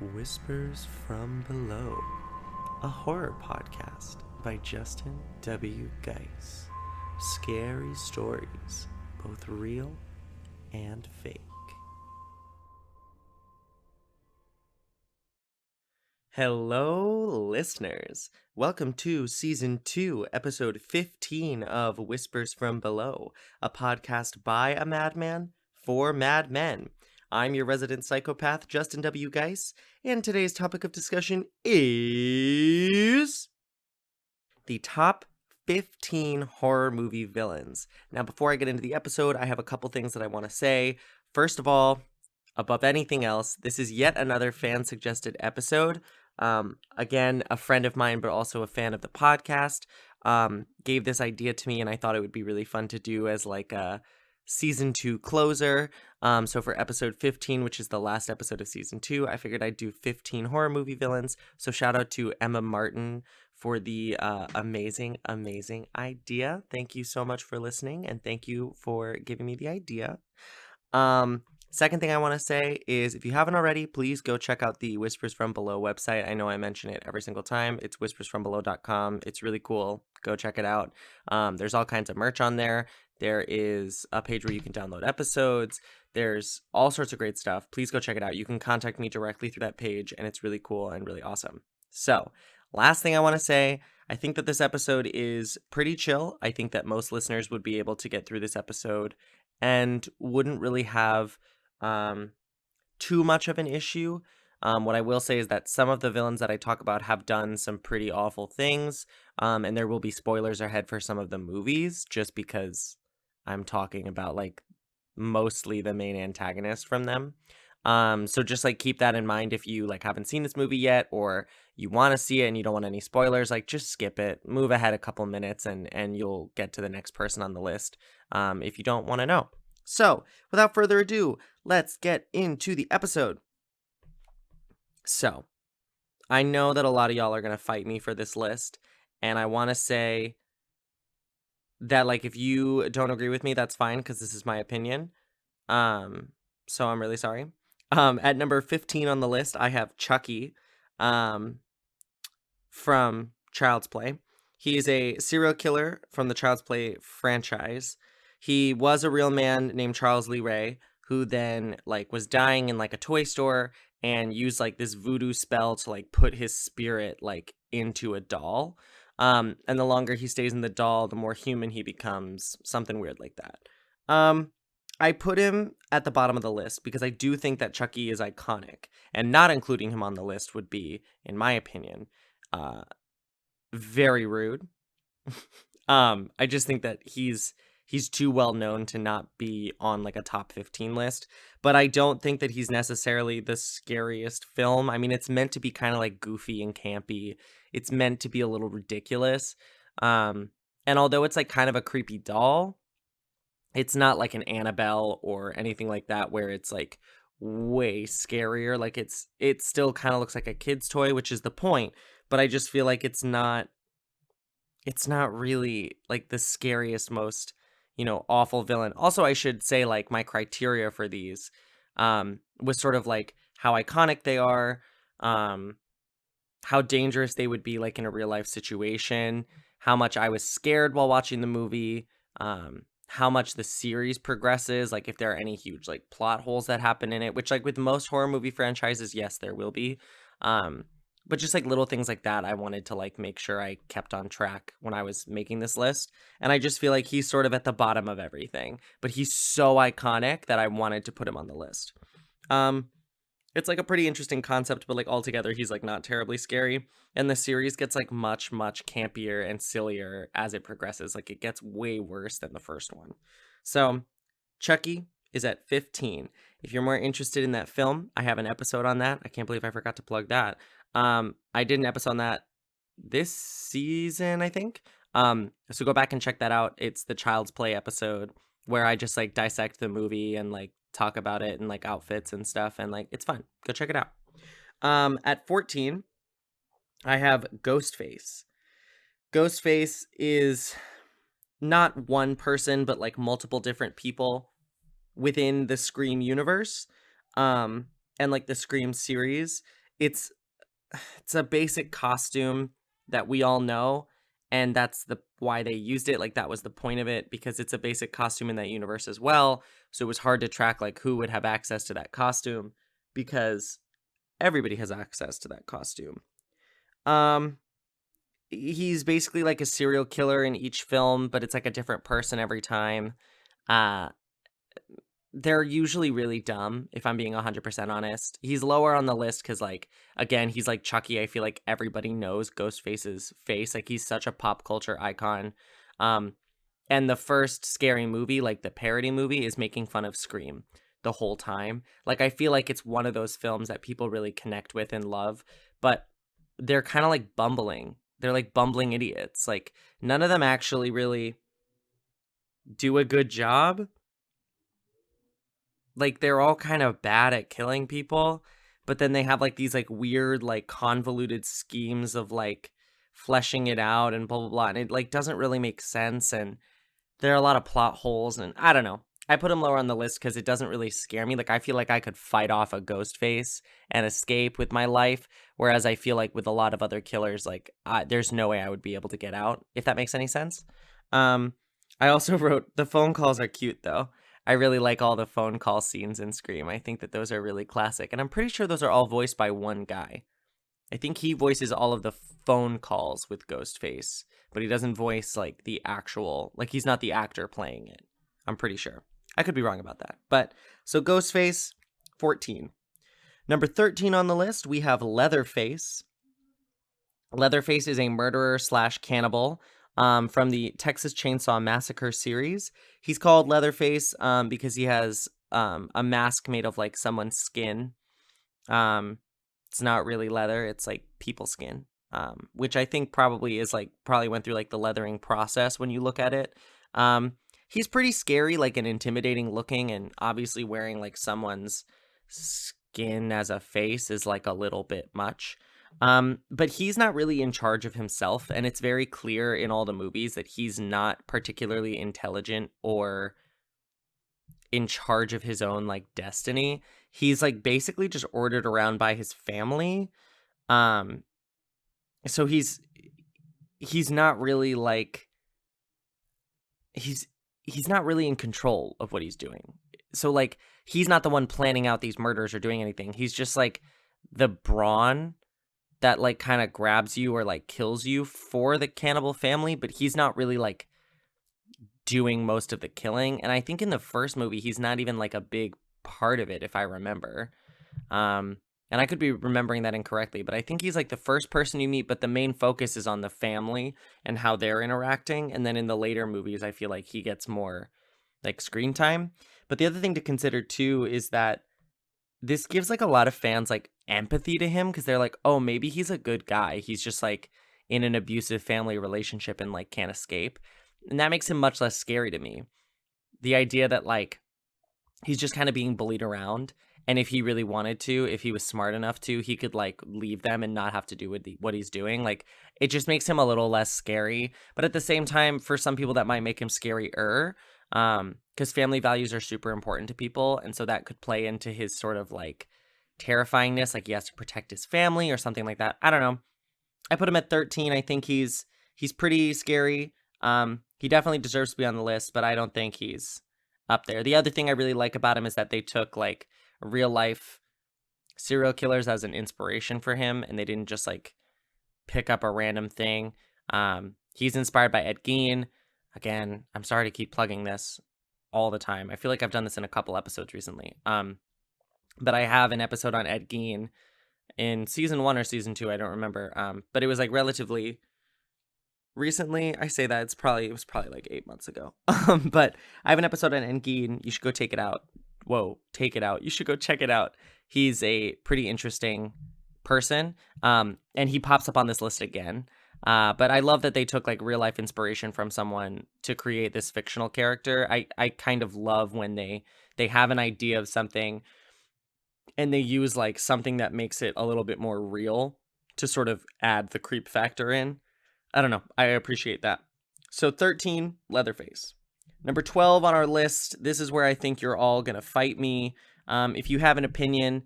Whispers from Below, a horror podcast by Justin W. Geis. Scary stories, both real and fake. Hello, listeners. Welcome to Season 2, Episode 15 of Whispers from Below, a podcast by a madman for madmen. I'm your resident psychopath, Justin W. Geis, and today's topic of discussion is the top 15 horror movie villains. Now, before I get into the episode, I have a couple things that I want to say. First of all, above anything else, this is yet another fan-suggested episode. Again, a friend of mine, but also a fan of the podcast, gave this idea to me, and I thought it would be really fun to do as like a Season 2 closer. So for episode 15, which is the last episode of Season 2, I figured I'd do 15 horror movie villains. So shout out to Emma Martin for the amazing idea. Thank you so much for listening, and thank you for giving me the idea. Second thing I want to say is, if you haven't already, please go check out the Whispers from Below website. I know I mention it every single time. It's whispersfrombelow.com. It's really cool. Go check it out. There's all kinds of merch on there. There is a page where you can download episodes. There's all sorts of great stuff. Please go check it out. You can contact me directly through that page, and it's really cool and really awesome. So, last thing I want to say, I think that this episode is pretty chill. I think that most listeners would be able to get through this episode and wouldn't really have too much of an issue. What I will say is that some of the villains that I talk about have done some pretty awful things, and there will be spoilers ahead for some of the movies, just because I'm talking about like mostly the main antagonist from them. So just like keep that in mind if you like haven't seen this movie yet, or you want to see it and you don't want any spoilers. Like, just skip it, move ahead a couple minutes, and you'll get to the next person on the list if you don't want to know. So, without further ado, let's get into the episode. So, I know that a lot of y'all are going to fight me for this list, and I want to say that, like, if you don't agree with me, that's fine, because this is my opinion. So I'm really sorry. At number 15 on the list, I have Chucky, from Child's Play. He is a serial killer from the Child's Play franchise. He was a real man named Charles Lee Ray, who then like was dying in like a toy store and used like this voodoo spell to like put his spirit like into a doll. And the longer he stays in the doll, the more human he becomes, something weird like that. I put him at the bottom of the list because I do think that Chucky is iconic, and not including him on the list would be, in my opinion, very rude. I just think that he's too well known to not be on like a top 15 list, but I don't think that he's necessarily the scariest film. I mean, it's meant to be kind of like goofy and campy. It's meant to be a little ridiculous. And although it's like kind of a creepy doll, it's not like an Annabelle or anything like that where it's like way scarier. Like it still kind of looks like a kid's toy, which is the point, but I just feel like it's not really like the scariest, most awful villain. Also, I should say, like, my criteria for these was sort of like how iconic they are, how dangerous they would be like in a real life situation, how much I was scared while watching the movie, how much the series progresses, like if there are any huge like plot holes that happen in it, which like with most horror movie franchises, yes, there will be. But just like little things like that, I wanted to like make sure I kept on track when I was making this list. And I just feel like he's sort of at the bottom of everything, but he's so iconic that I wanted to put him on the list. It's like a pretty interesting concept, but like altogether, he's like not terribly scary. And the series gets like much campier and sillier as it progresses. Like it gets way worse than the first one. So Chucky is at 15. If you're more interested in that film, I have an episode on that. I can't believe I forgot to plug that. I did an episode on that this season, I think. So go back and check that out. It's the Child's Play episode where I just like dissect the movie and like talk about it and like outfits and stuff, and like it's fun. Go check it out. At 14, I have Ghostface. Ghostface is not one person, but like multiple different people within the Scream universe, and like the Scream series. it's a basic costume that we all know, and that's why they used it. Like, that was the point of it, because it's a basic costume in that universe as well. So it was hard to track like who would have access to that costume, because everybody has access to that costume. He's basically like a serial killer in each film, but it's like a different person every time. Uh they're usually really dumb, if I'm being 100% honest. He's lower on the list because, like, again, he's like Chucky. I feel like everybody knows Ghostface's face. Like, he's such a pop culture icon. Um, and the first scary movie, like the parody movie, is making fun of Scream the whole time. Like, I feel like it's one of those films that people really connect with and love, but they're kind of like bumbling. They're like bumbling idiots. Like, none of them actually really do a good job. Like, they're all kind of bad at killing people, but then they have like these like weird, like convoluted schemes of like fleshing it out and blah blah blah, and it like doesn't really make sense, and there are a lot of plot holes, and I don't know. I put him lower on the list because it doesn't really scare me. Like, I feel like I could fight off a ghost face and escape with my life, whereas I feel like with a lot of other killers, like there's no way I would be able to get out, if that makes any sense. I also wrote, the phone calls are cute though. I really like all the phone call scenes in Scream. I think that those are really classic, and I'm pretty sure those are all voiced by one guy. I think he voices all of the phone calls with Ghostface, but he doesn't voice like the actual, like he's not the actor playing it. I'm pretty sure. I could be wrong about that. But so Ghostface, 14. Number 13 on the list, we have Leatherface. Leatherface is a murderer slash cannibal from the Texas Chainsaw Massacre series. He's called Leatherface because he has a mask made of like someone's skin. It's not really leather, it's like people skin, which I think probably went through like the leathering process when you look at it. He's pretty scary, like, and intimidating looking, and obviously wearing like someone's skin as a face is like a little bit much. But he's not really in charge of himself, and it's very clear in all the movies that he's not particularly intelligent or in charge of his own like destiny. He's like basically just ordered around by his family. So he's not really like he's not really in control of what he's doing. So like he's not the one planning out these murders or doing anything. He's just like the brawn that like kind of grabs you or like kills you for the cannibal family, but he's not really like doing most of the killing. And I think in the first movie he's not even like a big part of it, if I remember. And I could be remembering that incorrectly, but I think he's like the first person you meet, but the main focus is on the family and how they're interacting. And then in the later movies, I feel like he gets more like screen time. But the other thing to consider too is that this gives like a lot of fans like empathy to him, because they're like, oh, maybe he's a good guy. He's just like in an abusive family relationship and like can't escape. And that makes him much less scary to me. The idea that like he's just kind of being bullied around, and if he really wanted to, if he was smart enough to, he could like leave them and not have to do what he's doing. Like, it just makes him a little less scary. But at the same time, for some people that might make him scarier, because family values are super important to people, and so that could play into his sort of like terrifyingness, like he has to protect his family or something like that. I don't know. I put him at 13. I think he's pretty scary. He definitely deserves to be on the list, but I don't think he's up there. The other thing I really like about him is that they took like real life serial killers as an inspiration for him, and they didn't just like pick up a random thing. He's inspired by Ed Gein. Again, I'm sorry to keep plugging this all the time. I feel like I've done this in a couple episodes recently. But I have an episode on Ed Gein in season 1 or season 2, I don't remember. But it was like relatively recently. I say that it was probably like 8 months ago. But I have an episode on Ed Gein. You should go take it out. Take it out. You should go check it out. He's a pretty interesting person. And he pops up on this list again. But I love that they took like real life inspiration from someone to create this fictional character. I kind of love when they have an idea of something and they use like something that makes it a little bit more real to sort of add the creep factor in. I don't know. I appreciate that. So 13, Leatherface. Number 12 on our list. This is where I think you're all going to fight me. If you have an opinion,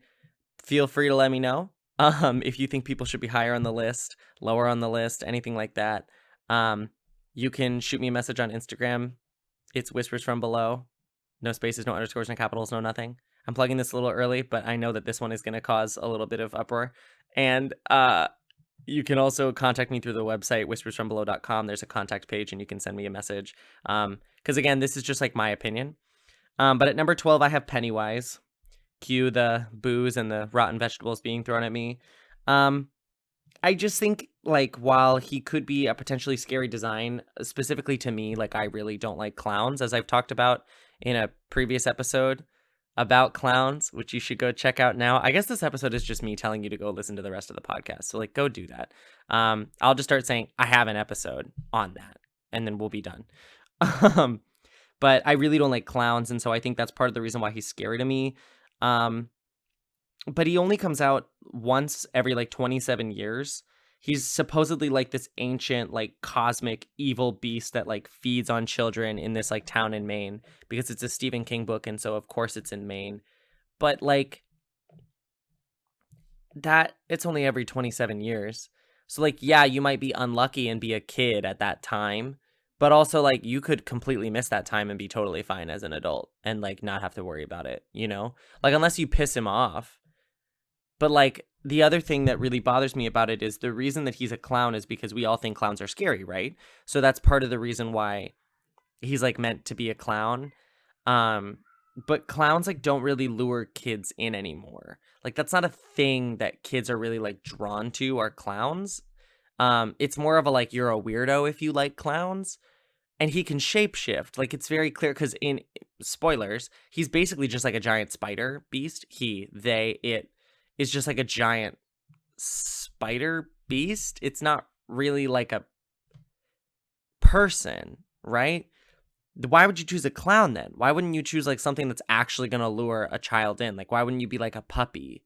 feel free to let me know. If you think people should be higher on the list, lower on the list, anything like that, you can shoot me a message on Instagram. It's whispers from below. No spaces, no underscores, no capitals, no nothing. I'm plugging this a little early, but I know that this one is going to cause a little bit of uproar. And you can also contact me through the website, whispersfrombelow.com. There's a contact page, and you can send me a message. Because, again, this is just like my opinion. But at number 12, I have Pennywise. Cue the booze and the rotten vegetables being thrown at me. I just think, like, while he could be a potentially scary design, specifically to me, like, I really don't like clowns, as I've talked about in a previous episode about clowns, which you should go check out now. I guess this episode is just me telling you to go listen to the rest of the podcast. So, like, go do that. I'll just start saying I have an episode on that, and then we'll be done. But I really don't like clowns, and so I think that's part of the reason why he's scary to me. But he only comes out once every like 27 years. He's supposedly like this ancient, like cosmic evil beast that like feeds on children in this like town in Maine because it's a Stephen King book. And so of course it's in Maine, but like that it's only every 27 years. So like, yeah, you might be unlucky and be a kid at that time, but also like you could completely miss that time and be totally fine as an adult and like not have to worry about it, you know, like unless you piss him off. But like the other thing that really bothers me about it is the reason that he's a clown is because we all think clowns are scary, right? So that's part of the reason why he's like meant to be a clown. But clowns like don't really lure kids in anymore. Like that's not a thing that kids are really like drawn to are clowns. It's more of a like you're a weirdo if you like clowns. And he can shapeshift. Like it's very clear because in spoilers, he's basically just like a giant spider beast. It is just like a giant spider beast. It's not really like a person, right? Why would you choose a clown then? Why wouldn't you choose like something that's actually going to lure a child in? Like why wouldn't you be like a puppy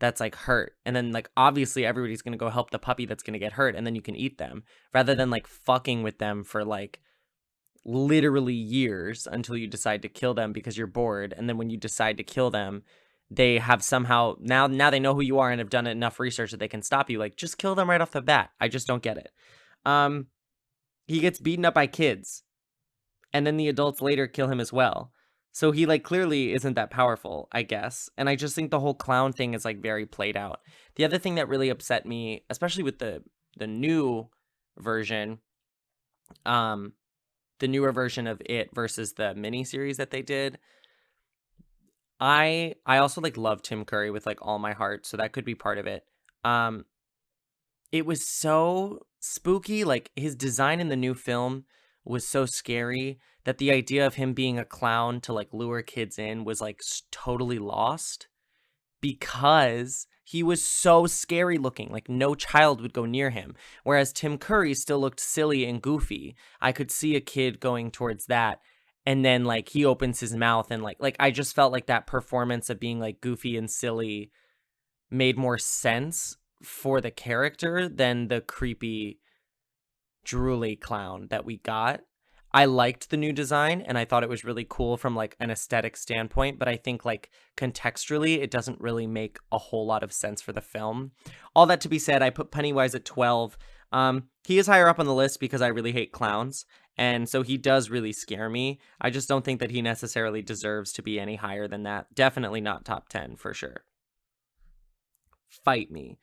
that's like hurt? And then like obviously everybody's going to go help the puppy that's going to get hurt and then you can eat them rather than like fucking with them for like literally years until you decide to kill them because you're bored. And then when you decide to kill them, they have somehow now they know who you are and have done enough research that they can stop you. Like just kill them right off the bat. I just don't get it. He gets beaten up by kids and then the adults later kill him as well. So he like clearly isn't that powerful, I guess. And I just think the whole clown thing is like very played out. The other thing that really upset me, especially with the new version, the newer version of it versus the mini series that they did, I also like love Tim Curry with like all my heart, so that could be part of it. It was so spooky, like his design in the new film was so scary that the idea of him being a clown to like lure kids in was like totally lost because he was so scary looking, like no child would go near him. Whereas Tim Curry still looked silly and goofy. I could see a kid going towards that. And then like he opens his mouth and like I just felt like that performance of being like goofy and silly made more sense for the character than the creepy drooly clown that we got. I liked the new design and I thought it was really cool from like an aesthetic standpoint, but I think like contextually it doesn't really make a whole lot of sense for the film. All that to be said, I put Pennywise at 12. He is higher up on the list because I really hate clowns. And so he does really scare me. I just don't think that he necessarily deserves to be any higher than that. Definitely not top 10 for sure. Fight me.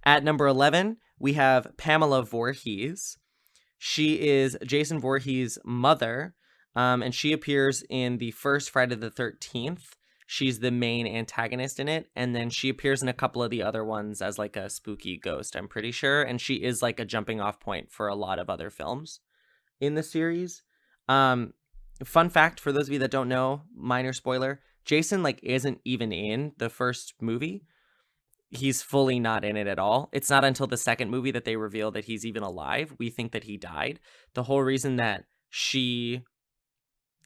At number 11, we have Pamela Voorhees. She is Jason Voorhees' mother, and she appears in the first Friday the 13th. She's the main antagonist in it, and then she appears in a couple of the other ones as like a spooky ghost, I'm pretty sure, and she is like a jumping off point for a lot of other films in the series. Fun fact for those of you that don't know, minor spoiler, Jason like isn't even in the first movie. He's fully not in it at all. It's not until the second movie that they reveal that he's even alive. We think that he died. The whole reason that she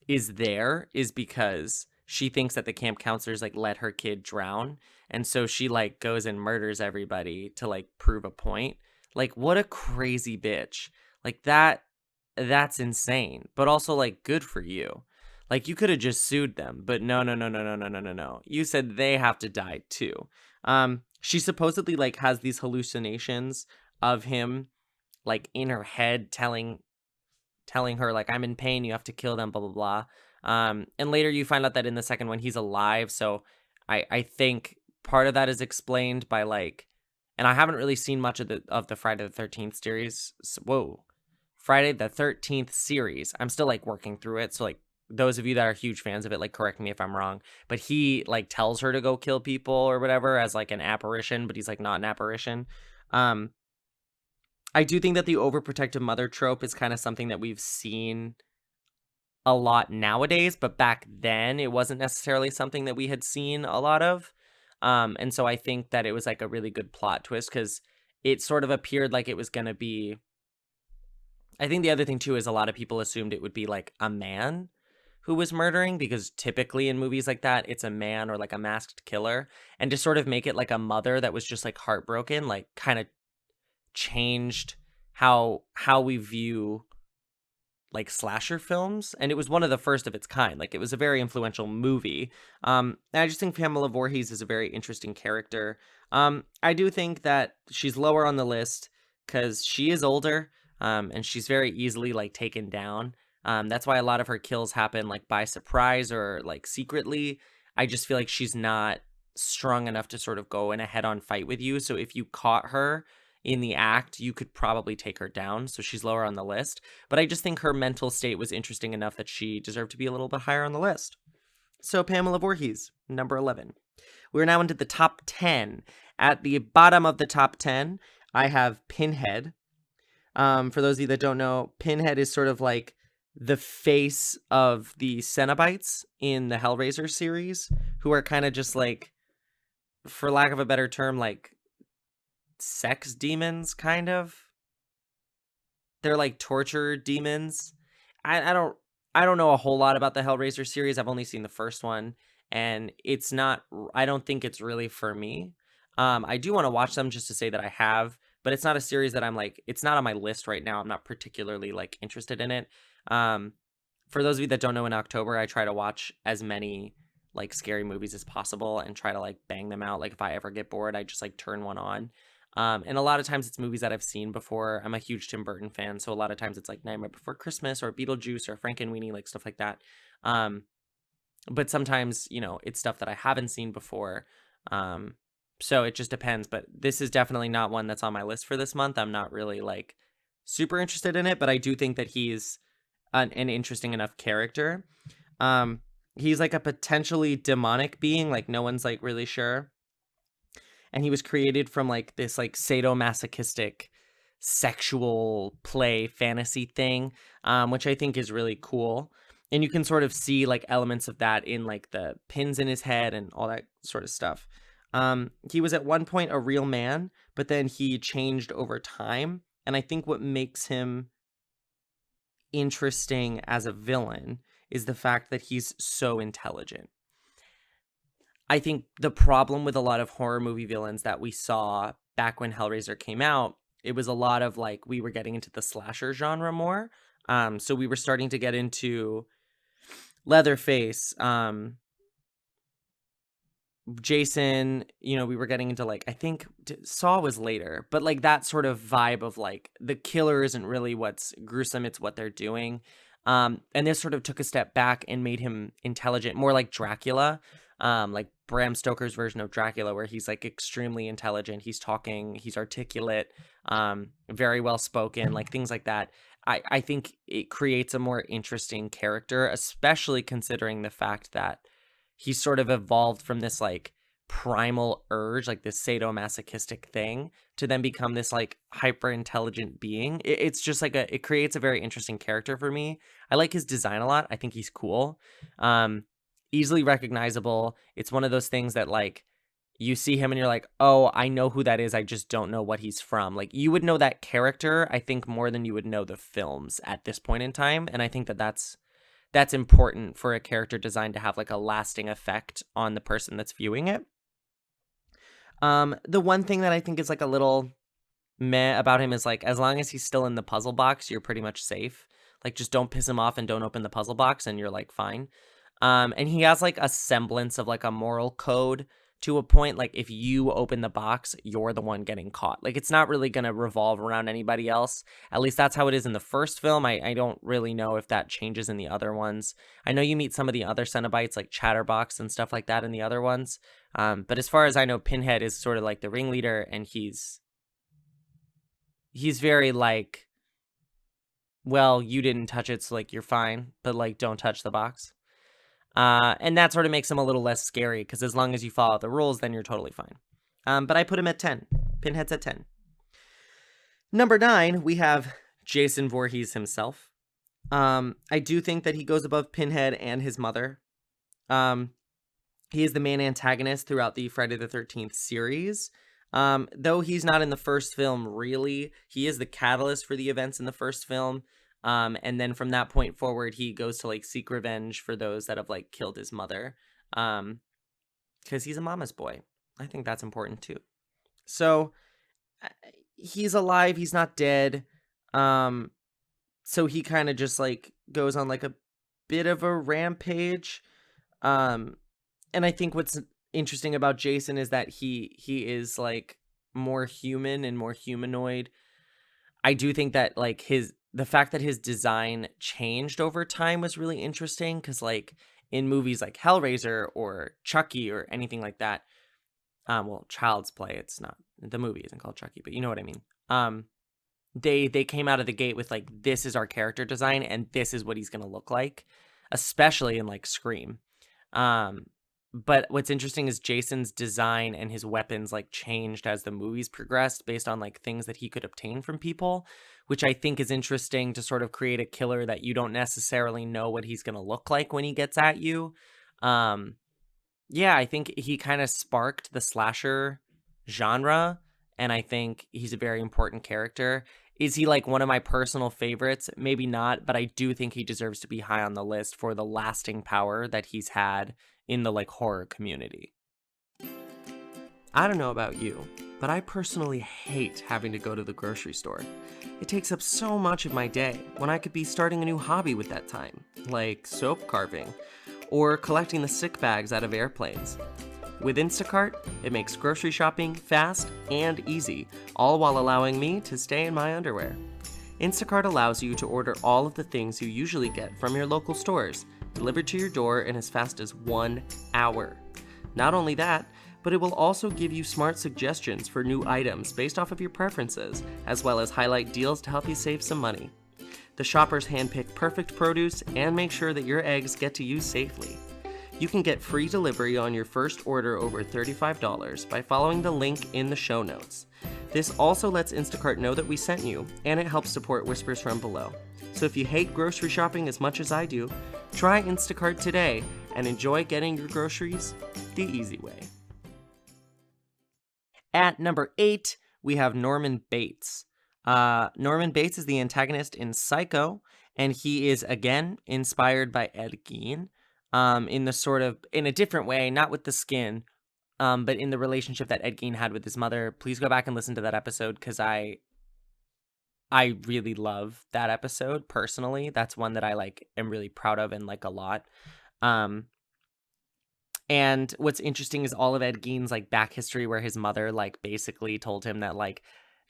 is there is because she thinks that the camp counselors like let her kid drown. And so she like goes and murders everybody to like prove a point. Like what a crazy bitch. Like that's insane, but also like good for you. Like, you could have just sued them, but no, no, no, no, no, no, no, no, no. You said they have to die too. She supposedly like has these hallucinations of him, like in her head, telling her like, I'm in pain, you have to kill them, blah blah blah. And later you find out that in the second one he's alive. So I think part of that is explained by like, and I haven't really seen much of the Friday the 13th series. Whoa, Friday the 13th series. I'm still like working through it. So like those of you that are huge fans of it, like correct me if I'm wrong. But he like tells her to go kill people or whatever as like an apparition, but he's like not an apparition. Um, I do think that the overprotective mother trope is kind of something that we've seen a lot nowadays, but back then it wasn't necessarily something that we had seen a lot of. And so I think that it was like a really good plot twist because it sort of appeared like it was going to be. I think the other thing too is a lot of people assumed it would be like a man who was murdering because typically in movies like that, it's a man or like a masked killer. And to sort of make it like a mother that was just like heartbroken, like kind of changed how we view like slasher films, and it was one of the first of its kind. Like it was a very influential movie. And I just think Pamela Voorhees is a very interesting character. I do think that she's lower on the list because she is older, and she's very easily like taken down. That's why a lot of her kills happen like by surprise or like secretly. I just feel like she's not strong enough to sort of go in a head-on fight with you. So if you caught her in the act, you could probably take her down. So she's lower on the list. But I just think her mental state was interesting enough that she deserved to be a little bit higher on the list. So Pamela Voorhees, number 11. We're now into the top 10. At the bottom of the top 10, I have Pinhead. For those of you that don't know, Pinhead is sort of like the face of the Cenobites in the Hellraiser series, who are kind of just like, for lack of a better term, like sex demons, kind of. They're like torture demons. I don't know a whole lot about the Hellraiser series. I've only seen the first one, and it's not. I don't think it's really for me. I do want to watch them just to say that I have, but it's not a series that I'm like. It's not on my list right now. I'm not particularly like interested in it. For those of you that don't know, in October I try to watch as many like scary movies as possible and try to like bang them out. Like if I ever get bored, I just like turn one on. And a lot of times it's movies that I've seen before. I'm a huge Tim Burton fan, so a lot of times it's like Nightmare Before Christmas or Beetlejuice or Frankenweenie, like stuff like that. But sometimes, you know, it's stuff that I haven't seen before. So it just depends. But this is definitely not one that's on my list for this month. I'm not really like super interested in it, but I do think that he's an interesting enough character. He's like a potentially demonic being, like no one's like really sure. And he was created from like this like sadomasochistic sexual play fantasy thing, which I think is really cool. And you can sort of see like elements of that in like the pins in his head and all that sort of stuff. He was at one point a real man, but then he changed over time. And I think what makes him interesting as a villain is the fact that he's so intelligent. I think the problem with a lot of horror movie villains that we saw back when Hellraiser came out, it was a lot of like, we were getting into the slasher genre more. So we were starting to get into Leatherface, Jason, you know, we were getting into like, I think Saw was later, but like that sort of vibe of like the killer isn't really what's gruesome, it's what they're doing. And this sort of took a step back and made him intelligent, more like Dracula, like Bram Stoker's version of Dracula, where he's like extremely intelligent, he's talking, he's articulate, very well spoken, like things like that. I think it creates a more interesting character, especially considering the fact that he's sort of evolved from this like primal urge, like this sadomasochistic thing, to then become this like hyper intelligent being. It's just like it creates a very interesting character for me. I like his design a lot. I think he's cool. Easily recognizable. It's one of those things that like you see him and you're like, oh, I know who that is. I just don't know what he's from. Like you would know that character, I think, more than you would know the films at this point in time. And I think that that's important for a character design to have like a lasting effect on the person that's viewing it. The one thing that I think is like a little meh about him is like, as long as he's still in the puzzle box, you're pretty much safe. Like, just don't piss him off and don't open the puzzle box and you're like fine. And he has like a semblance of like a moral code to a point. Like, if you open the box, you're the one getting caught. Like, it's not really going to revolve around anybody else. At least that's how it is in the first film. I don't really know if that changes in the other ones. I know you meet some of the other Cenobites like Chatterbox and stuff like that in the other ones. But as far as I know, Pinhead is sort of like the ringleader, and he's very like, well, you didn't touch it, so like you're fine, but like don't touch the box. And that sort of makes him a little less scary, because as long as you follow the rules, then you're totally fine. But I put him at 10. Pinhead's at 10. Number 9, we have Jason Voorhees himself. I do think that he goes above Pinhead and his mother. He is the main antagonist throughout the Friday the 13th series. Though he's not in the first film, really, he is the catalyst for the events in the first film. And then from that point forward, he goes to like seek revenge for those that have like killed his mother. Because he's a mama's boy. I think that's important too. So he's alive. He's not dead. So he kind of just like goes on like a bit of a rampage. And I think what's interesting about Jason is that he is like more human and more humanoid. I do think that like the fact that his design changed over time was really interesting, because like in movies like Hellraiser or Chucky or anything like that, well, Child's Play, it's not, the movie isn't called Chucky, but you know what I mean. They came out of the gate with like, this is our character design and this is what he's gonna look like, especially in like Scream. But what's interesting is Jason's design and his weapons like changed as the movies progressed based on like things that he could obtain from people, which I think is interesting to sort of create a killer that you don't necessarily know what he's going to look like when he gets at you. Yeah, I think he kind of sparked the slasher genre, and I think he's a very important character. Is he like one of my personal favorites? Maybe not, but I do think he deserves to be high on the list for the lasting power that he's had in the like horror community. I don't know about you, but I personally hate having to go to the grocery store. It takes up so much of my day when I could be starting a new hobby with that time, like soap carving or collecting the sick bags out of airplanes. With Instacart, it makes grocery shopping fast and easy, all while allowing me to stay in my underwear. Instacart allows you to order all of the things you usually get from your local stores, delivered to your door in as fast as 1 hour. Not only that, but it will also give you smart suggestions for new items based off of your preferences, as well as highlight deals to help you save some money. The shoppers handpick perfect produce and make sure that your eggs get to you safely. You can get free delivery on your first order over $35 by following the link in the show notes. This also lets Instacart know that we sent you, and it helps support Whispers from Below. So if you hate grocery shopping as much as I do, try Instacart today and enjoy getting your groceries the easy way. At number 8, we have Norman Bates. Norman Bates is the antagonist in Psycho, and he is again inspired by Ed Gein. In a different way, not with the skin, but in the relationship that Ed Gein had with his mother. Please go back and listen to that episode, because I really love that episode personally. That's one that I like am really proud of and like a lot. And what's interesting is all of Ed Gein's like back history, where his mother like basically told him that like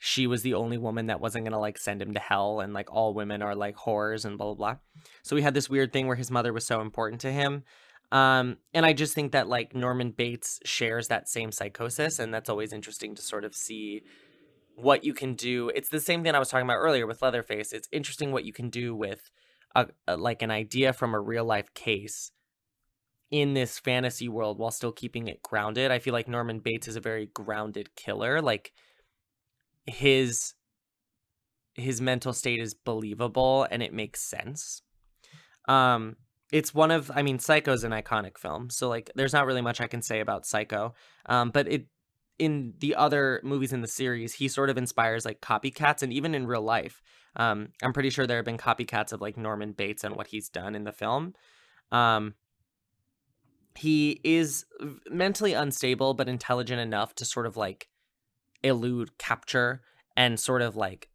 she was the only woman that wasn't gonna like send him to hell, and like all women are like whores and blah blah blah. So we had this weird thing where his mother was so important to him. And I just think that like Norman Bates shares that same psychosis, and that's always interesting to sort of see what you can do. It's the same thing I was talking about earlier with Leatherface. It's interesting what you can do with like an idea from a real life case in this fantasy world while still keeping it grounded. I feel like Norman Bates is a very grounded killer. Like his mental state is believable and it makes sense. It's one of, I mean, Psycho's an iconic film, so like there's not really much I can say about Psycho. But in the other movies in the series, he sort of inspires like copycats, and even in real life, I'm pretty sure there have been copycats of like Norman Bates and what he's done in the film. He is mentally unstable, but intelligent enough to sort of like elude capture and sort of like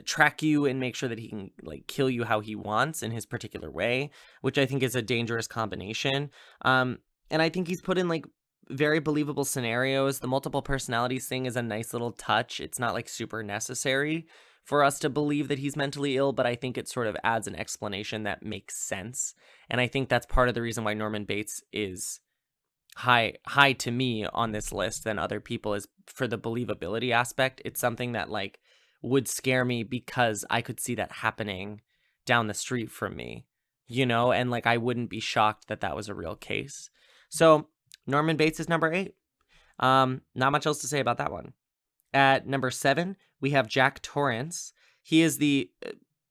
track you and make sure that he can like kill you how he wants in his particular way, which I think is a dangerous combination. And I think he's put in like very believable scenarios. The multiple personalities thing is a nice little touch. It's not like super necessary for us to believe that he's mentally ill, but I think it sort of adds an explanation that makes sense. And I think that's part of the reason why Norman Bates is high to me on this list than other people, is for the believability aspect. It's something that like would scare me because I could see that happening down the street from me, and like I wouldn't be shocked that that was a real case. So Norman Bates is number 8. Not much else to say about that one. At number 7, we have Jack Torrance. He is the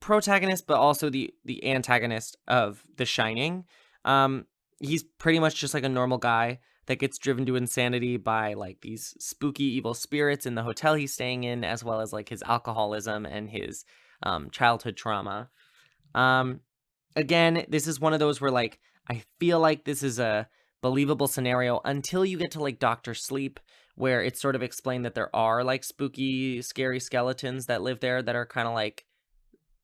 protagonist, but also the antagonist of The Shining. He's pretty much just like a normal guy that gets driven to insanity by like these spooky evil spirits in the hotel he's staying in, as well as like his alcoholism and his childhood trauma. Again, this is one of those where like I feel like this is a believable scenario until you get to like Dr. Sleep, where it's sort of explained that there are like spooky, scary skeletons that live there that are kind of like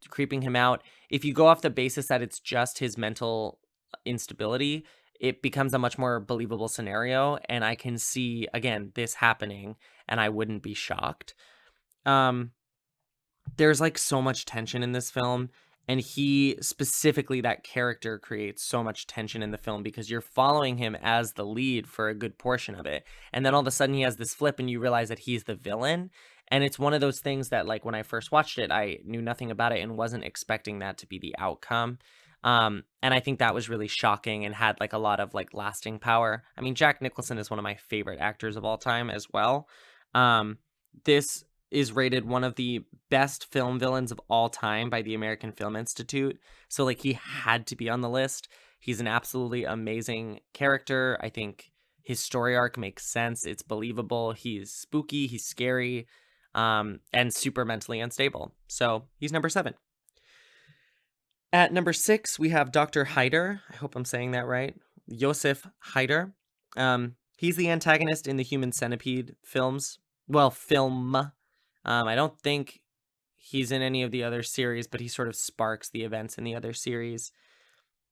creeping him out. If you go off the basis that it's just his mental instability, it becomes a much more believable scenario, and I can see again this happening and I wouldn't be shocked. There's like so much tension in this film, and he specifically, that character creates so much tension in the film because you're following him as the lead for a good portion of it, and then all of a sudden he has this flip and you realize that he's the villain. And it's one of those things that like when I first watched it, I knew nothing about it and wasn't expecting that to be the outcome. And I think that was really shocking and had like a lot of like lasting power. I mean, Jack Nicholson is one of my favorite actors of all time as well. This is rated one of the best film villains of all time by the American Film Institute. So like he had to be on the list. He's an absolutely amazing character. I think his story arc makes sense. It's believable. He's spooky. He's scary. And super mentally unstable. So he's number 7. At number 6, we have Dr. Hyder. I hope I'm saying that right. Joseph Hyder. He's the antagonist in the Human Centipede films. Well, film. I don't think he's in any of the other series, but he sort of sparks the events in the other series.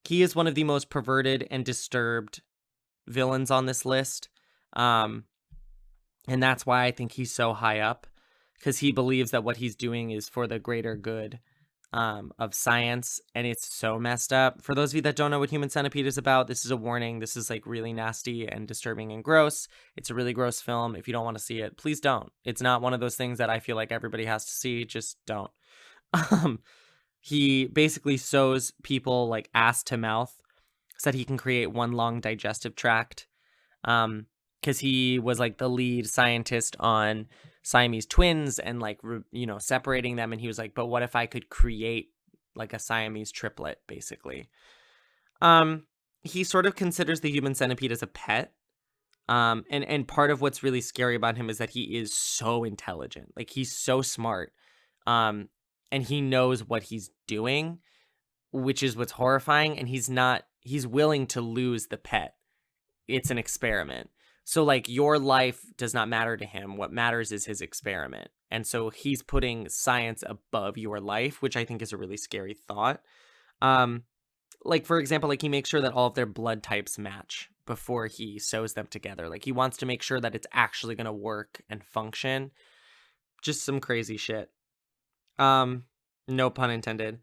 He is one of the most perverted and disturbed villains on this list. And that's why I think he's so high up, because he believes that what he's doing is for the greater good of science, and it's so messed up. For those of you that don't know what Human Centipede is about, this is a warning. This is like really nasty and disturbing and gross. It's a really gross film. If you don't want to see it, please don't. It's not one of those things that I feel like everybody has to see. Just don't. He basically sews people like ass to mouth so that he can create one long digestive tract. Because he was like the lead scientist on Siamese twins and like, separating them. And he was like, but what if I could create like a Siamese triplet, basically? He sort of considers the Human Centipede as a pet. And part of what's really scary about him is that he is so intelligent. Like he's so smart. And he knows what he's doing, which is what's horrifying. And he's willing to lose the pet. It's an experiment. So, like, your life does not matter to him. What matters is his experiment. And so he's putting science above your life, which I think is a really scary thought. Like, for example, like, he makes sure that all of their blood types match before he sews them together. Like, he wants to make sure that it's actually going to work and function. Just some crazy shit. No pun intended.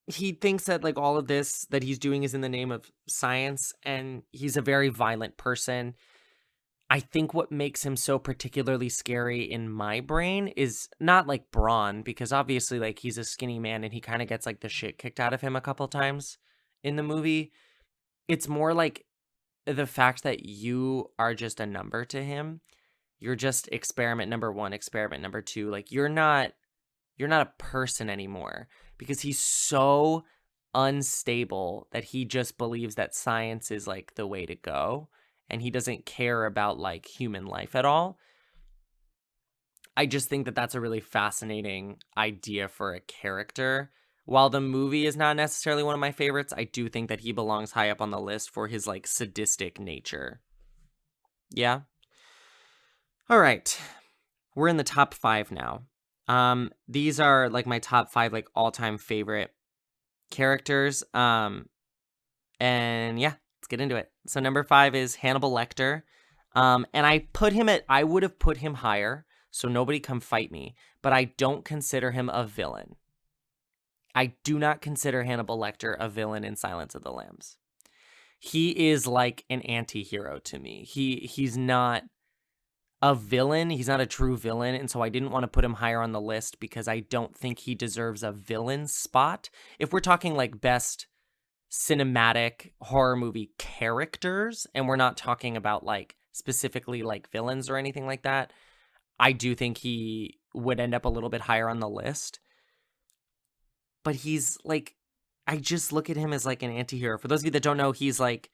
He thinks that like all of this that he's doing is in the name of science, and he's a very violent person. I think what makes him so particularly scary in my brain is not like brawn, because obviously like he's a skinny man and he kind of gets like the shit kicked out of him a couple times in the movie. It's more like the fact that you are just a number to him. You're just experiment number 1, experiment number 2. Like you're not a person anymore, because he's so unstable that he just believes that science is like the way to go, and he doesn't care about like human life at all. I just think that that's a really fascinating idea for a character. While the movie is not necessarily one of my favorites, I do think that he belongs high up on the list for his like sadistic nature. Yeah. All right. we're in the top 5 now. These are like my top 5 like all-time favorite characters. And yeah, let's get into it. So number 5 is Hannibal Lecter. And I would have put him higher, so nobody come fight me, but I don't consider him a villain. I do not consider Hannibal Lecter a villain in Silence of the Lambs. He is like an anti-hero to me. He's not a villain. He's not a true villain, and so I didn't want to put him higher on the list because I don't think he deserves a villain spot. If we're talking like best cinematic horror movie characters, and we're not talking about like specifically like villains or anything like that, I do think he would end up a little bit higher on the list. But he's like, I just look at him as like an anti-hero. For those of you that don't know, he's like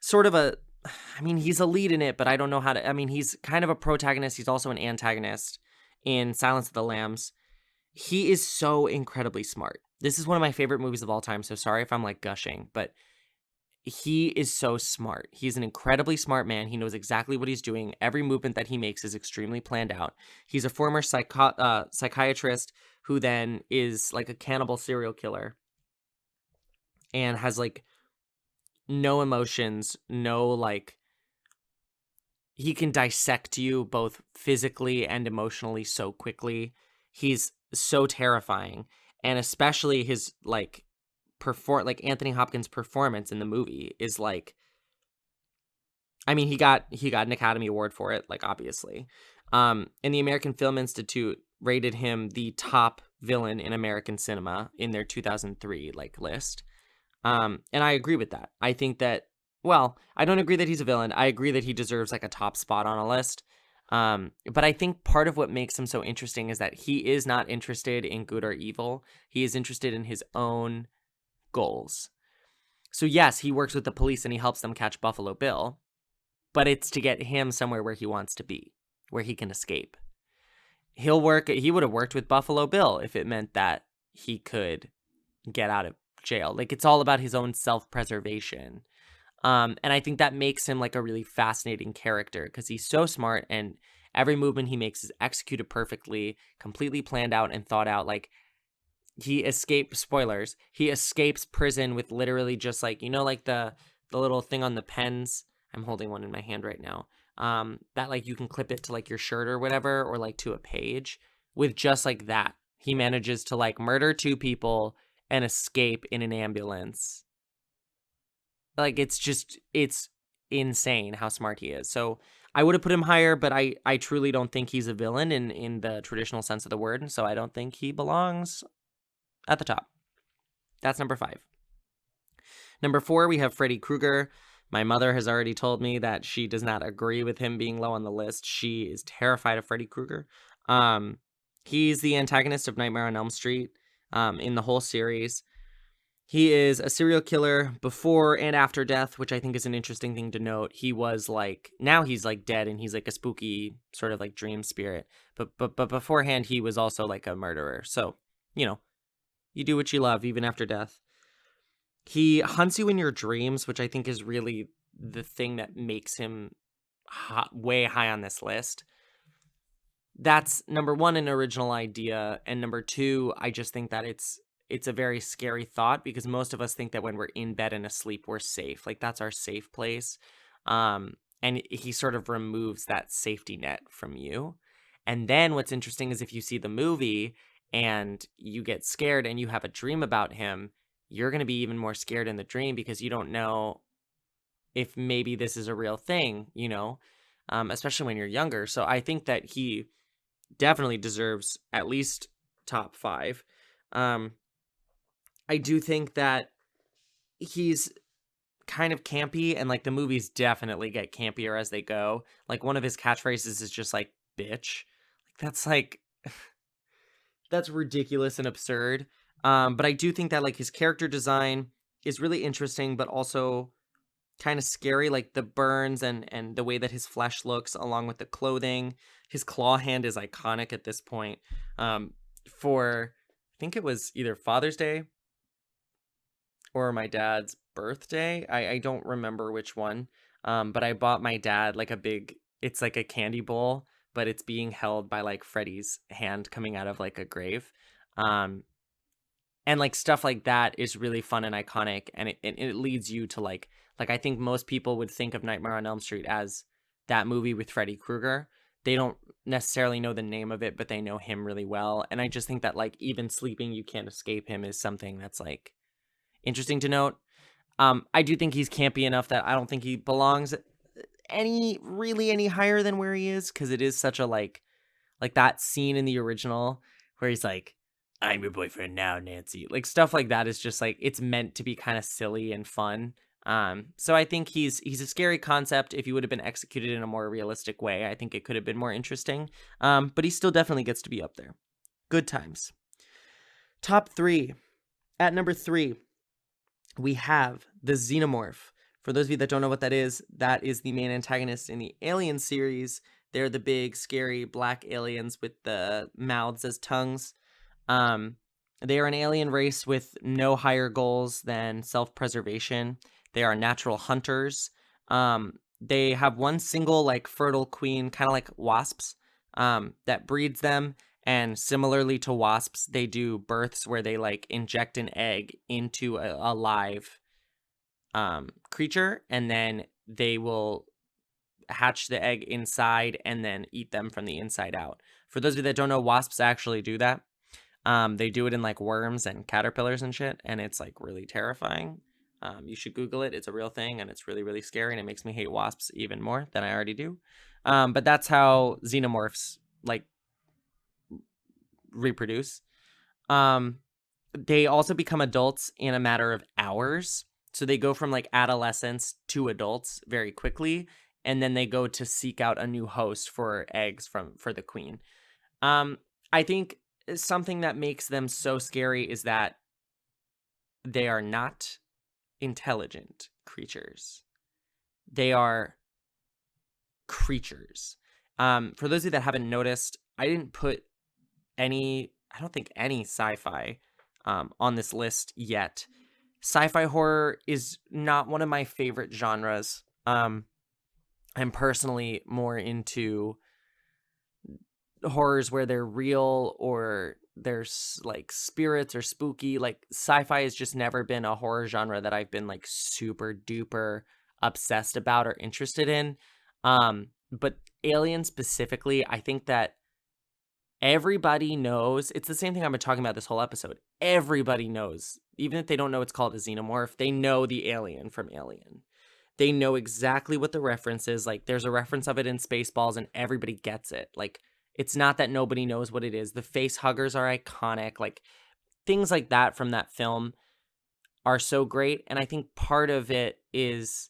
sort of he's a lead in it, but I don't know he's kind of a protagonist. He's also an antagonist in Silence of the Lambs. He is so incredibly smart. This is one of my favorite movies of all time, so sorry if I'm like gushing, but he is so smart. He's an incredibly smart man. He knows exactly what he's doing. Every movement that he makes is extremely planned out. He's a former psychiatrist who then is like a cannibal serial killer and has like no emotions, he can dissect you both physically and emotionally so quickly. He's so terrifying, and especially his Anthony Hopkins' performance in the movie is like, he got an Academy Award for it, like obviously. And the American Film Institute rated him the top villain in American cinema in their 2003 list. And I agree with that. I think that, I don't agree that he's a villain. I agree that he deserves like a top spot on a list. But I think part of what makes him so interesting is that he is not interested in good or evil. He is interested in his own goals. So yes, he works with the police and he helps them catch Buffalo Bill, but it's to get him somewhere where he wants to be, where he can escape. He would have worked with Buffalo Bill if it meant that he could get out of jail. Like, it's all about his own self-preservation. And I think that makes him like a really fascinating character because he's so smart and every movement he makes is executed perfectly, completely planned out and thought out. Like, he escapes prison with literally just like, like the little thing on the pens. I'm holding one in my hand right now. That like you can clip it to like your shirt or whatever, or like to a page. With just like that, he manages to like murder 2 people and escape in an ambulance. Like, it's insane how smart he is. So I would have put him higher, but I truly don't think he's a villain in the traditional sense of the word. So I don't think he belongs at the top. That's number 5. Number 4, we have Freddy Krueger. My mother has already told me that she does not agree with him being low on the list. She is terrified of Freddy Krueger. He's the antagonist of Nightmare on Elm Street in the whole series. He is a serial killer before and after death, which I think is an interesting thing to note. He was like, now he's like dead and he's like a spooky sort of like dream spirit. But beforehand, he was also like a murderer. So, you do what you love even after death. He hunts you in your dreams, which I think is really the thing that makes him way high on this list. That's number 1, an original idea. And number 2, I just think that it's a very scary thought because most of us think that when we're in bed and asleep, we're safe. Like, that's our safe place. And he sort of removes that safety net from you. And then what's interesting is if you see the movie and you get scared and you have a dream about him, you're going to be even more scared in the dream because you don't know if maybe this is a real thing, especially when you're younger. So I think that he definitely deserves at least top 5. I do think that he's kind of campy, and like the movies definitely get campier as they go. Like, one of his catchphrases is just like bitch. Like, that's ridiculous and absurd. But I do think that like his character design is really interesting, but also kind of scary. Like the burns and the way that his flesh looks, along with the clothing. His claw hand is iconic at this point. For I think it was either Father's Day or my dad's birthday. I don't remember which one. But I bought my dad like it's like a candy bowl but it's being held by like Freddy's hand coming out of like a grave. Um, and like stuff like that is really fun and iconic, and it leads you to like I think most people would think of Nightmare on Elm Street as that movie with Freddy Krueger. They don't necessarily know the name of it, but they know him really well. And I just think that like even sleeping you can't escape him is something that's like interesting to note. I do think he's campy enough that I don't think he belongs any higher than where he is, because it is such a like that scene in the original where he's like, "I'm your boyfriend now, Nancy." Like stuff like that is just like, it's meant to be kind of silly and fun. So I think he's a scary concept. If he would have been executed in a more realistic way, I think it could have been more interesting. But he still definitely gets to be up there. Good times. Top 3. At number 3, we have the Xenomorph. For those of you that don't know what that is the main antagonist in the Alien series. They're the big, scary black aliens with the mouths as tongues. They are an alien race with no higher goals than self-preservation. They are natural hunters. They have one single, like, fertile queen, kind of like wasps, that breeds them. And similarly to wasps, they do births where they, like, inject an egg into a live creature, and then they will hatch the egg inside and then eat them from the inside out. For those of you that don't know, wasps actually do that. They do it in like worms and caterpillars and shit, and it's like really terrifying. You should Google it. It's a real thing, and it's really, really scary, and it makes me hate wasps even more than I already do. But that's how xenomorphs like reproduce. They also become adults in a matter of hours. So they go from like adolescence to adults very quickly, and then they go to seek out a new host for eggs for the queen. I think something that makes them so scary is that they are not intelligent creatures. They are creatures. For those of you that haven't noticed, I didn't put I don't think any sci-fi on this list yet. Sci-fi horror is not one of my favorite genres. I'm personally more into horrors where they're real or there's like spirits or spooky. Like sci-fi has just never been a horror genre that I've been like super duper obsessed about or interested in. But Alien specifically, I think that everybody knows. It's the same thing I've been talking about this whole episode. Everybody knows, even if they don't know it's called a xenomorph, they know the alien from Alien. They know exactly what the reference is. Like, there's a reference of it in Spaceballs, and everybody gets it. Like, it's not that nobody knows what it is. The face huggers are iconic. Like, things like that from that film are so great. And I think part of it is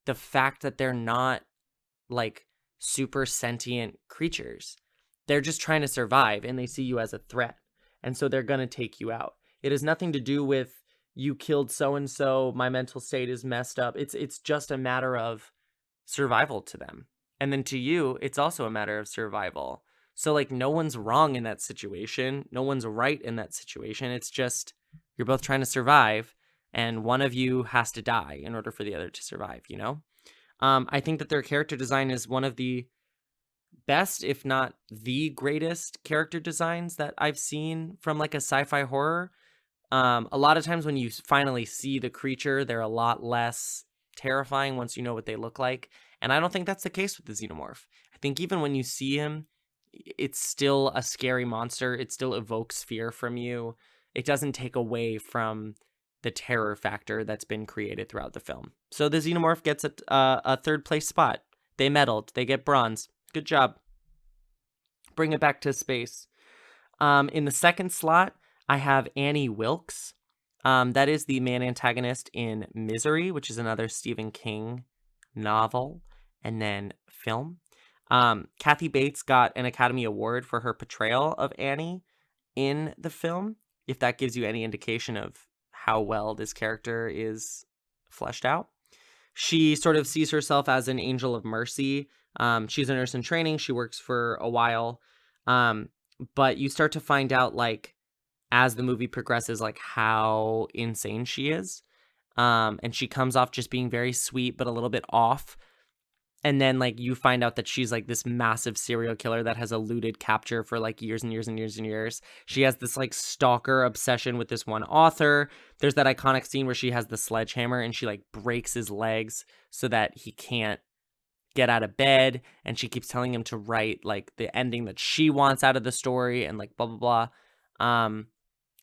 the fact that they're not, like, super sentient creatures. They're just trying to survive, and they see you as a threat. And so they're going to take you out. It has nothing to do with you killed so-and-so, my mental state is messed up. It's just a matter of survival to them. And then to you, it's also a matter of survival. So, like, no one's wrong in that situation. No one's right in that situation. It's just you're both trying to survive, and one of you has to die in order for the other to survive, you know? I think that their character design is one of the best, if not the greatest character designs that I've seen from like a sci-fi horror. A lot of times when you finally see the creature, they're a lot less terrifying once you know what they look like. And I don't think that's the case with the xenomorph. I think even when you see him, it's still a scary monster. It still evokes fear from you. It doesn't take away from the terror factor that's been created throughout the film. So the xenomorph gets a third place spot. They medaled. They get bronze. Good job. Bring it back to space. In the second slot, I have Annie Wilkes. That is the main antagonist in Misery, which is another Stephen King novel and then film. Kathy Bates got an Academy Award for her portrayal of Annie in the film, if that gives you any indication of how well this character is fleshed out. She sort of sees herself as an angel of mercy. She's a nurse in training. She works for a while. But you start to find out, like, as the movie progresses, like, how insane she is. And she comes off just being very sweet, but a little bit off. And then like you find out that she's like this massive serial killer that has eluded capture for like years and years and years and years. She has this like stalker obsession with this one author. There's that iconic scene where she has the sledgehammer and she like breaks his legs so that he can't get out of bed, and she keeps telling him to write like the ending that she wants out of the story and like blah blah blah.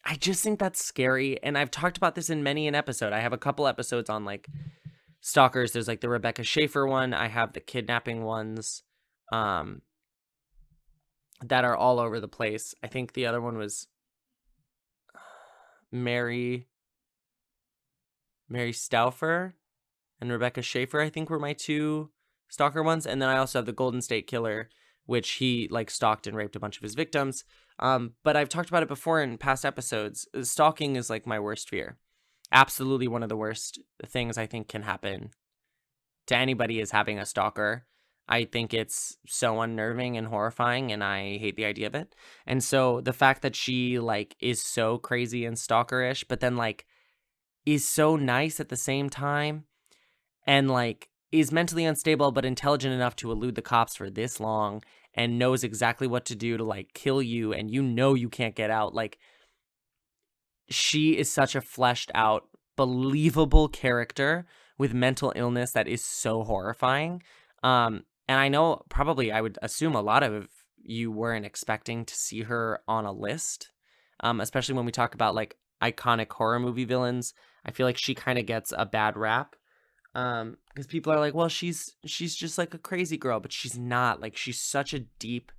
I just think that's scary, and I've talked about this in many an episode. I have a couple episodes on like stalkers. There's like the Rebecca Schaefer one. I have the kidnapping ones that are all over the place. I think the other one was Mary Stauffer and Rebecca Schaefer, I think, were my two stalker ones. And then I also have the Golden State Killer, which he like stalked and raped a bunch of his victims. But I've talked about it before in past episodes. Stalking is like my worst fear. Absolutely one of the worst things I think can happen to anybody is having a stalker. I think it's so unnerving and horrifying, and I hate the idea of it. And so the fact that she like is so crazy and stalkerish, but then like is so nice at the same time, and like is mentally unstable but intelligent enough to elude the cops for this long and knows exactly what to do to like kill you, and you know you can't get out. Like, she is such a fleshed out, believable character with mental illness that is so horrifying. And I know probably I would assume a lot of you weren't expecting to see her on a list, especially when we talk about like iconic horror movie villains. I feel like she kind of gets a bad rap. Because people are like, well, she's just like a crazy girl, but she's not. Like, she's such a deep,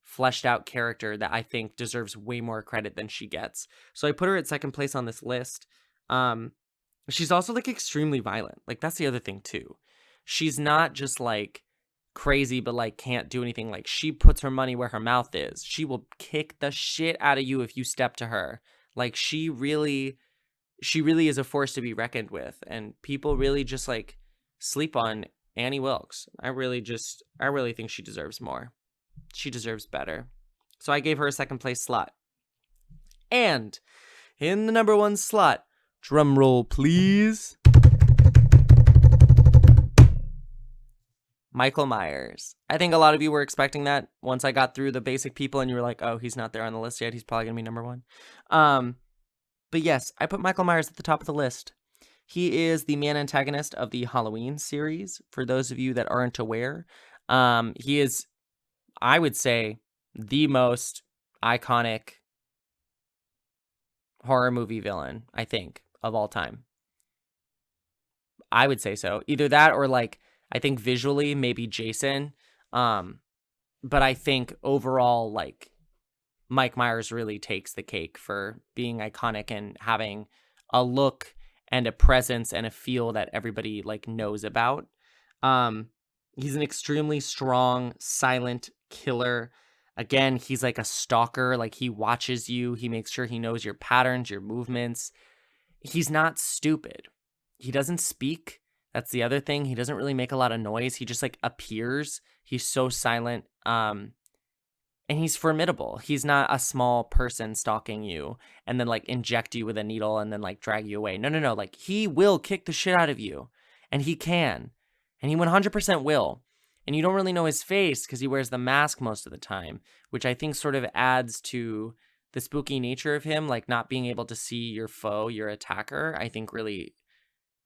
fleshed out character that I think deserves way more credit than she gets. So I put her at second place on this list. She's also like extremely violent. Like, that's the other thing too. She's not just like crazy, but like can't do anything. Like, she puts her money where her mouth is. She will kick the shit out of you if you step to her. Like, she really is a force to be reckoned with, and people really just like sleep on Annie Wilkes. I really think she deserves more. She deserves better. So I gave her a second place slot. And in the number one slot, drum roll please, Michael Myers. I think a lot of you were expecting that once I got through the basic people and you were like, oh, he's not there on the list yet. He's probably gonna be number one. But yes, I put Michael Myers at the top of the list. He is the main antagonist of the Halloween series. For those of you that aren't aware, he is, I would say, the most iconic horror movie villain, I think, of all time. I would say so. Either that or like, I think visually, maybe Jason. But I think overall, like, Mike Myers really takes the cake for being iconic and having a look and a presence and a feel that everybody like knows about. He's an extremely strong, silent killer. Again, he's like a stalker. Like, he watches you. He makes sure he knows your patterns, your movements. He's not stupid. He doesn't speak. That's the other thing. He doesn't really make a lot of noise. He just like appears. He's so silent. And he's formidable. He's not a small person stalking you and then like inject you with a needle and then like drag you away. No. Like, he will kick the shit out of you, and he can, and he 100% will. And you don't really know his face because he wears the mask most of the time, which I think sort of adds to the spooky nature of him. Like, not being able to see your foe, your attacker, I think really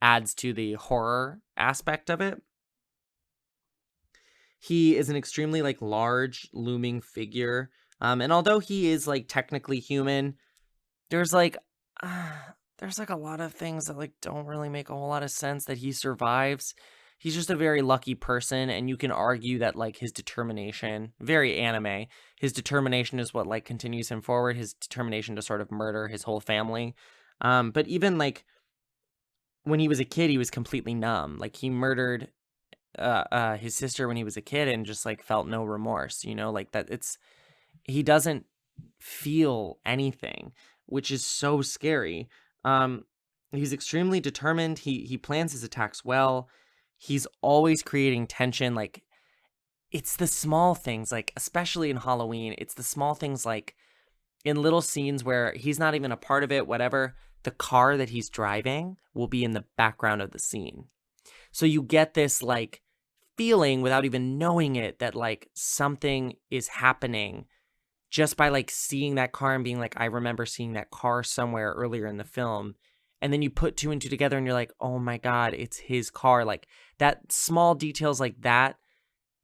adds to the horror aspect of it. He is an extremely like large, looming figure. And although he is like technically human, there's like a lot of things that like don't really make a whole lot of sense that he survives. He's just a very lucky person, and you can argue that like his determination, very anime, his determination is what like continues him forward, his determination to sort of murder his whole family. But even like when he was a kid, he was completely numb. Like, he murdered his sister when he was a kid and just like felt no remorse, like that. He doesn't feel anything, which is so scary. He's extremely determined. He plans his attacks well. He's always creating tension. Like, it's the small things, like especially in Halloween, it's the small things like in little scenes where he's not even a part of it, whatever, the car that he's driving will be in the background of the scene. So you get this like feeling without even knowing it that like something is happening just by like seeing that car and being like, I remember seeing that car somewhere earlier in the film. And then you put two and two together and you're like, oh my God, it's his car. Like that small details like that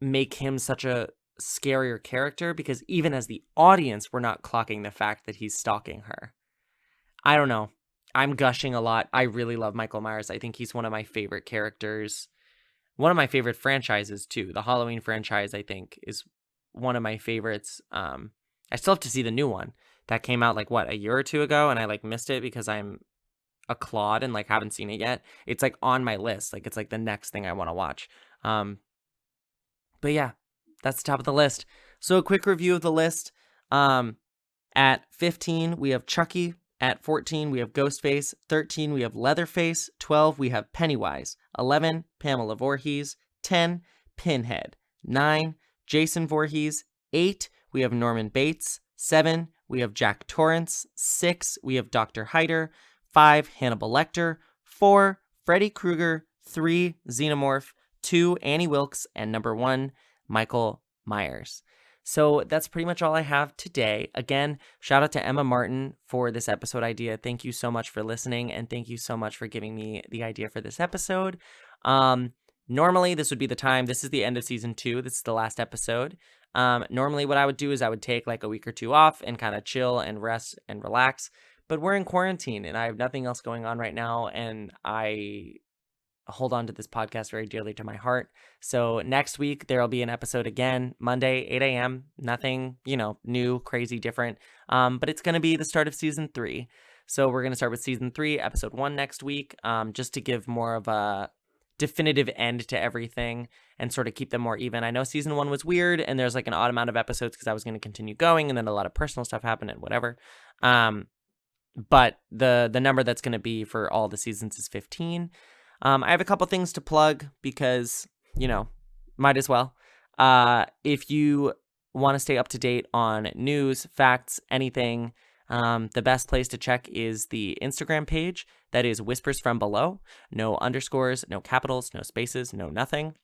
make him such a scarier character, because even as the audience, we're not clocking the fact that he's stalking her. I don't know. I'm gushing a lot. I really love Michael Myers. I think he's one of my favorite characters. One of my favorite franchises too. The Halloween franchise, I think, is one of my favorites. I still have to see the new one that came out like a year or two ago, and I like missed it because I'm a clod and like haven't seen it yet. It's like on my list. Like it's like the next thing I want to watch. But yeah, that's the top of the list. So a quick review of the list. At 15, we have Chucky. At 14, we have Ghostface. 13, we have Leatherface. 12, we have Pennywise. 11, Pamela Voorhees. 10, Pinhead. 9, Jason Voorhees. 8, we have Norman Bates. 7, we have Jack Torrance. 6, we have Dr. Hyder. 5, Hannibal Lecter. 4, Freddy Krueger. 3, Xenomorph. 2, Annie Wilkes. And number 1, Michael Myers. So that's pretty much all I have today. Again, shout out to Emma Martin for this episode idea. Thank you so much for listening, and thank you so much for giving me the idea for this episode. Normally, this would be the time. This is the end of season 2. This is the last episode. Normally, what I would do is I would take like a week or two off and kind of chill and rest and relax. But we're in quarantine, and I have nothing else going on right now, and I hold on to this podcast very dearly to my heart. So next week, there'll be an episode again, Monday, 8 a.m. Nothing, new, crazy, different. But it's going to be the start of season 3. So we're going to start with season 3, episode 1 next week, just to give more of a definitive end to everything and sort of keep them more even. I know season 1 was weird, and there's like an odd amount of episodes because I was going to continue going, and then a lot of personal stuff happened and whatever. But the number that's going to be for all the seasons is 15. I have a couple things to plug because, might as well. If you want to stay up to date on news, facts, anything, the best place to check is the Instagram page. That is Whispers From Below. No underscores, no capitals, no spaces, no nothing.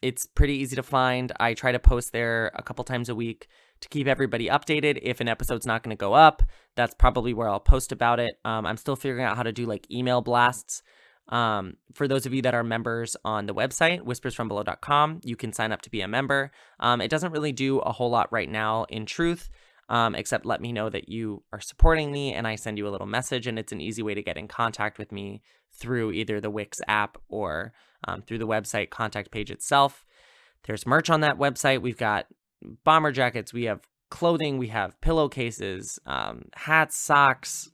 It's pretty easy to find. I try to post there a couple times a week to keep everybody updated. If an episode's not going to go up, that's probably where I'll post about it. I'm still figuring out how to do like email blasts. For those of you that are members on the website, whispersfrombelow.com, you can sign up to be a member. It doesn't really do a whole lot right now, in truth, except let me know that you are supporting me, and I send you a little message, and it's an easy way to get in contact with me through either the Wix app or through the website contact page itself. There's merch on that website. We've got bomber jackets, we have clothing, we have pillowcases, hats, socks,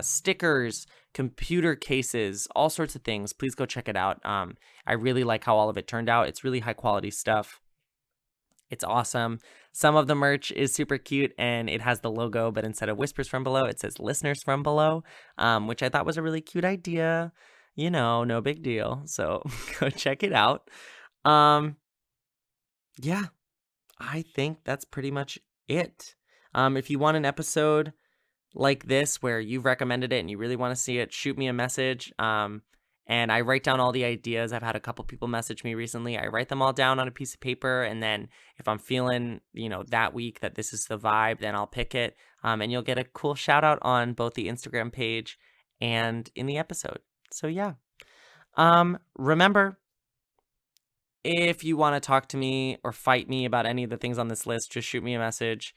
stickers, computer cases, all sorts of things. Please go check it out. I really like how all of it turned out. It's really high quality stuff. It's awesome. Some of the merch is super cute, and it has the logo, but instead of Whispers From Below, it says Listeners From Below, which I thought was a really cute idea. No big deal. So go check it out. Yeah, I think that's pretty much it. If you want an episode like this where you've recommended it and you really want to see it, shoot me a message. And I write down all the ideas. I've had a couple people message me recently. I write them all down on a piece of paper, and then if I'm feeling, that week that this is the vibe, then I'll pick it. And you'll get a cool shout out on both the Instagram page and in the episode. So yeah. Remember, if you want to talk to me or fight me about any of the things on this list, just shoot me a message.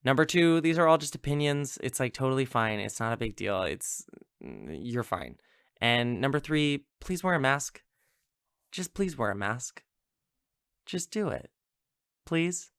Number 2, these are all just opinions. It's like totally fine. It's not a big deal. You're fine. And number 3, please wear a mask. Just please wear a mask. Just do it. Please.